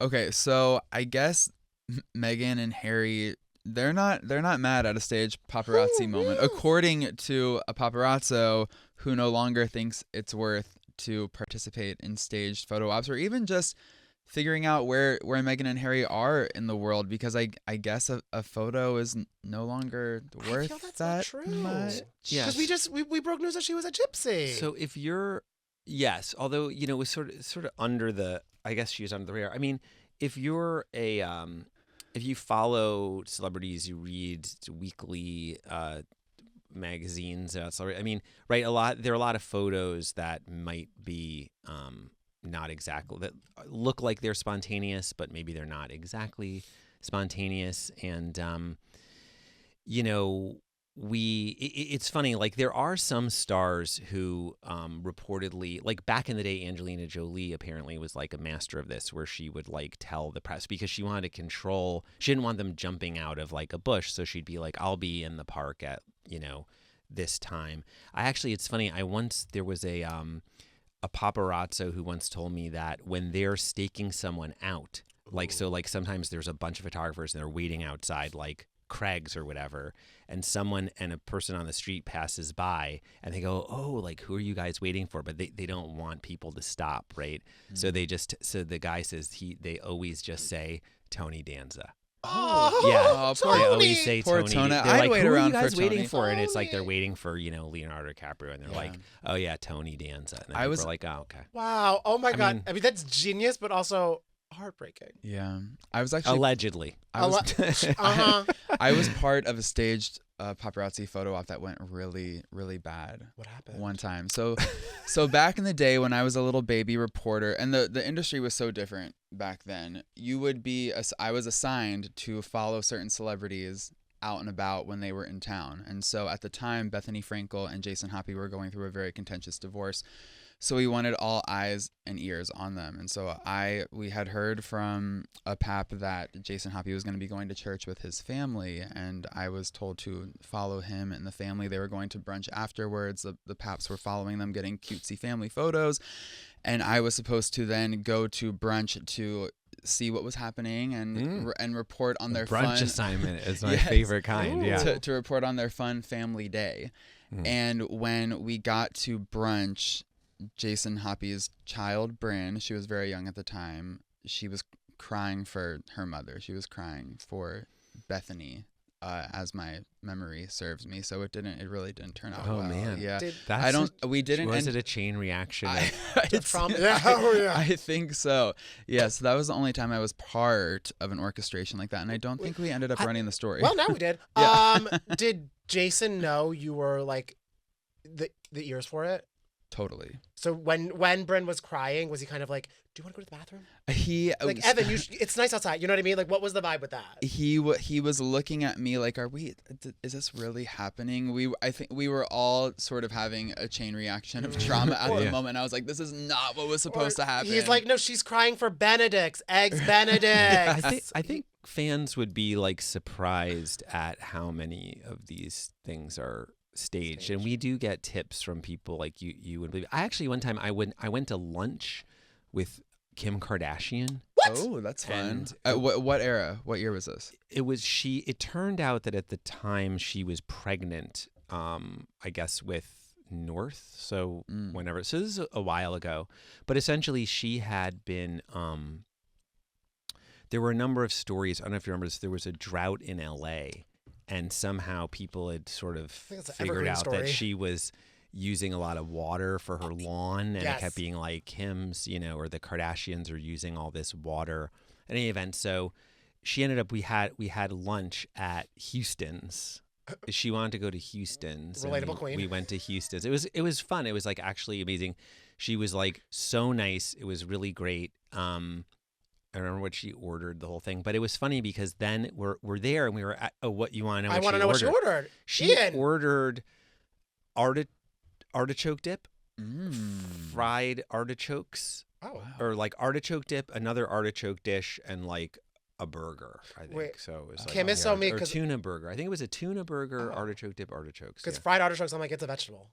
Okay, so I guess Meghan and Harry, they're not mad at a staged paparazzi moment, according to a paparazzo who no longer thinks it's worth to participate in staged photo ops or even just figuring out where Meghan and Harry are in the world, because I guess a photo is no longer worth I feel that's that not true. much. Because we broke news that she was a gypsy. So if you're, yes, although, you know, it was sort of under the, I guess she was under the radar. I mean, if you're if you follow celebrities, you read weekly magazines about celebrity. I mean, right, there are a lot of photos that might be not exactly, that look like they're spontaneous, but maybe they're not exactly spontaneous. And you know, it's funny, like there are some stars who reportedly, like back in the day, Angelina Jolie apparently was like a master of this, where she would like tell the press, because she wanted to control, she didn't want them jumping out of like a bush, so she'd be like, I'll be in the park at, you know, this time. It's funny, there was a paparazzo who once told me that when they're staking someone out, like, so like sometimes there's a bunch of photographers and they're waiting outside like Craig's or whatever, and a person on the street passes by and they go, oh, like, who are you guys waiting for? But they don't want people to stop, right? Mm-hmm. So the guy says they always just say Tony Danza. Oh, yeah. Tony. They always say Poor Tony. Tony. They're I'd like, wait who are around you guys for waiting Tony. for? And it's like they're waiting for, you know, Leonardo DiCaprio, and they're like, oh yeah, Tony Danza. And people are like, oh, okay. Wow. Oh my God. I mean, that's genius, but also heartbreaking. Yeah, I was actually allegedly. I was part of a staged paparazzi photo op that went really, really bad. What happened? One time. So back in the day when I was a little baby reporter, and the industry was so different back then, I was assigned to follow certain celebrities out and about when they were in town. And so at the time, Bethany Frankel and Jason Hoppy were going through a very contentious divorce. So we wanted all eyes and ears on them. And so we had heard from a pap that Jason Hoppy was going to be going to church with his family, and I was told to follow him and the family. They were going to brunch afterwards. The paps were following them, getting cutesy family photos, and I was supposed to then go to brunch to see what was happening and report on their brunch fun assignment is my favorite kind. Yeah, to report on their fun family day. And when we got to brunch, Jason Hoppy's child, Bryn, she was very young at the time, she was crying for her mother. She was crying for Bethany, as my memory serves me. So it really didn't turn out well. Oh man. Yeah. Was it a chain reaction? I think so. Yeah, so that was the only time I was part of an orchestration like that, and I don't think we ended up running the story. Well, now we did. Did Jason know you were like the ears for it? Totally. So when Bryn was crying, was he kind of like, do you want to go to the bathroom? Like, Evan, it's nice outside. You know what I mean? Like, what was the vibe with that? He was looking at me like, is this really happening? I think we were all sort of having a chain reaction of trauma at the moment. I was like, this is not what was supposed to happen. He's like, no, she's crying for Benedict's. Eggs Benedict. I think fans would be like surprised at how many of these things are staged, and we do get tips from people like you would believe. I actually one time I went to lunch with Kim Kardashian. What? Oh, that's fun. What era? What year was this? It turned out that at the time she was pregnant, I guess with North. So whenever, so this is a while ago, but essentially she had been. There were a number of stories. I don't know if you remember this. There was a drought in LA. And somehow people had sort of figured out that she was using a lot of water for her lawn, and it kept being like Kim's, you know, or the Kardashians are using all this water. In any event, so she ended up, we had lunch at Houston's. She wanted to go to Houston's. Relatable queen. We went to Houston's. It was fun. It was like actually amazing. She was like so nice. It was really great. I don't remember what she ordered, the whole thing, but it was funny because then we're there and we were at, what you want to know? I want to know what she ordered. She ordered artichoke dip, fried artichokes, or like artichoke dip, another artichoke dish, and like a burger. I think so. It was like Kim is so me or tuna burger. I think it was a tuna burger, artichoke dip, artichokes. Because fried artichokes, I'm like, it's a vegetable.